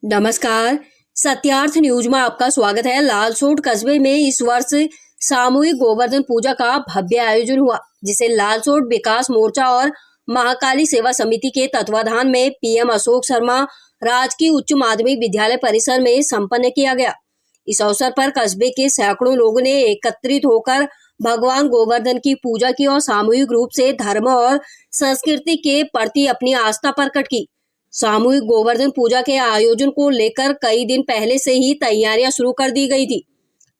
नमस्कार। सत्यार्थ न्यूज में आपका स्वागत है। लालसोट कस्बे में इस वर्ष सामूहिक गोवर्धन पूजा का भव्य आयोजन हुआ, जिसे लालसोट विकास मोर्चा और महाकाली सेवा समिति के तत्वाधान में पीएम अशोक शर्मा राजकीय उच्च माध्यमिक विद्यालय परिसर में संपन्न किया गया। इस अवसर पर कस्बे के सैकड़ों लोगों ने एकत्रित होकर भगवान गोवर्धन की पूजा की और सामूहिक रूप से धर्म और संस्कृति के प्रति अपनी आस्था प्रकट की। सामूहिक गोवर्धन पूजा के आयोजन को लेकर कई दिन पहले से ही तैयारियां शुरू कर दी गई थी।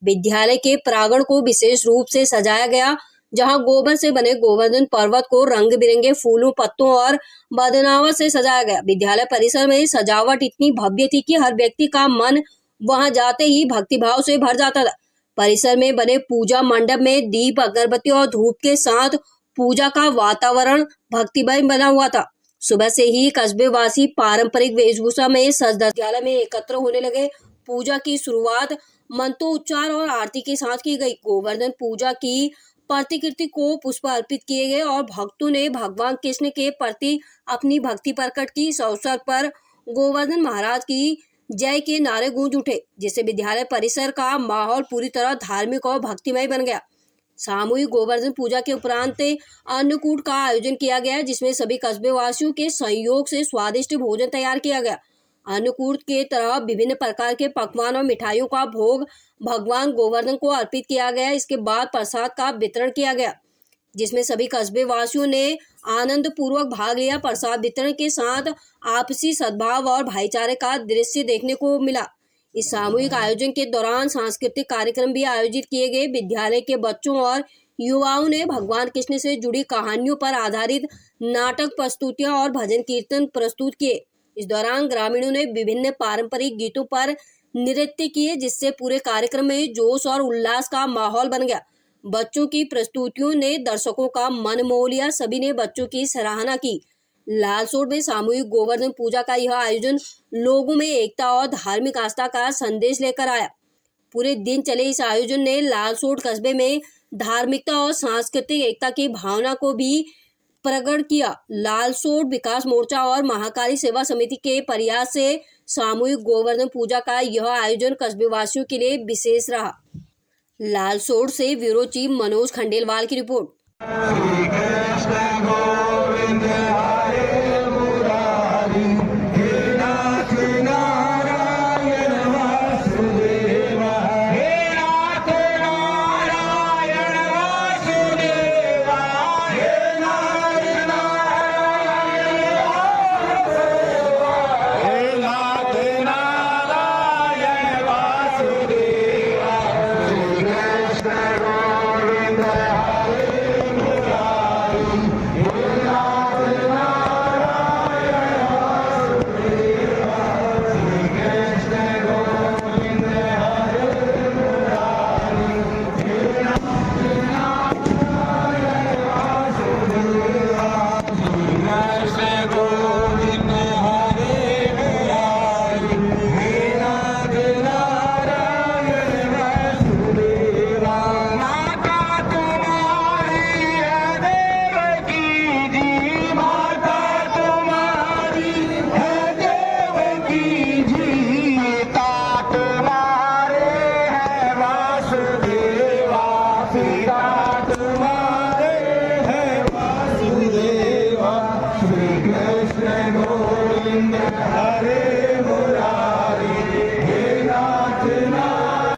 विद्यालय के प्रांगण को विशेष रूप से सजाया गया, जहां गोबर से बने गोवर्धन पर्वत को रंग बिरंगे फूलों, पत्तों और बदनावत से सजाया गया। विद्यालय परिसर में सजावट इतनी भव्य थी कि हर व्यक्ति का मन वहां जाते ही भक्तिभाव से भर जाता था। परिसर में बने पूजा मंडप में दीप, अगरबत्ती और धूप के साथ पूजा का वातावरण भक्तिमय बना हुआ था। सुबह से ही कस्बे वासी पारंपरिक वेशभूषा में सज विद्यालय में एकत्र होने लगे। पूजा की शुरुआत मंत्रोच्चार और आरती के साथ की गई। गोवर्धन पूजा की प्रतिकृति को पुष्प अर्पित किए गए और भक्तों ने भगवान कृष्ण के प्रति अपनी भक्ति प्रकट की। इस अवसर पर गोवर्धन महाराज की जय के नारे गूंज उठे, जिससे विद्यालय परिसर का माहौल पूरी तरह धार्मिक और भक्तिमय बन गया। सामूहिक गोवर्धन पूजा के उपरांत अन्नकूट का आयोजन किया गया, जिसमें सभी कस्बे वासियों के सहयोग से स्वादिष्ट भोजन तैयार किया गया। अन्नकूट के तरह विभिन्न प्रकार के पकवान और मिठाइयों का भोग भगवान गोवर्धन को अर्पित किया गया। इसके बाद प्रसाद का वितरण किया गया, जिसमें सभी कस्बे वासियों ने आनंद पूर्वक भाग लिया। प्रसाद वितरण के साथ आपसी सद्भाव और भाईचारे का दृश्य देखने को मिला। इस सामूहिक आयोजन के दौरान सांस्कृतिक कार्यक्रम भी आयोजित किए गए। विद्यालय के बच्चों और युवाओं ने भगवान कृष्ण से जुड़ी कहानियों पर आधारित नाटक प्रस्तुतियां और भजन कीर्तन प्रस्तुत किए। इस दौरान ग्रामीणों ने विभिन्न पारंपरिक गीतों पर नृत्य किए, जिससे पूरे कार्यक्रम में जोश और उल्लास का माहौल बन गया। बच्चों की प्रस्तुतियों ने दर्शकों का मन मोह लिया। सभी ने बच्चों की सराहना की। लालसोट में सामूहिक गोवर्धन पूजा का यह आयोजन लोगों में एकता और धार्मिक आस्था का संदेश लेकर आया। पूरे दिन चले इस आयोजन ने लालसोट कस्बे में धार्मिकता और सांस्कृतिक एकता की भावना को भी प्रकट किया। लालसोट विकास मोर्चा और महाकाली सेवा समिति के प्रयास से सामूहिक गोवर्धन पूजा का यह आयोजन कस्बे वासियों के लिए विशेष रहा। लालसोट से ब्यूरो चीफ मनोज खंडेलवाल की रिपोर्ट।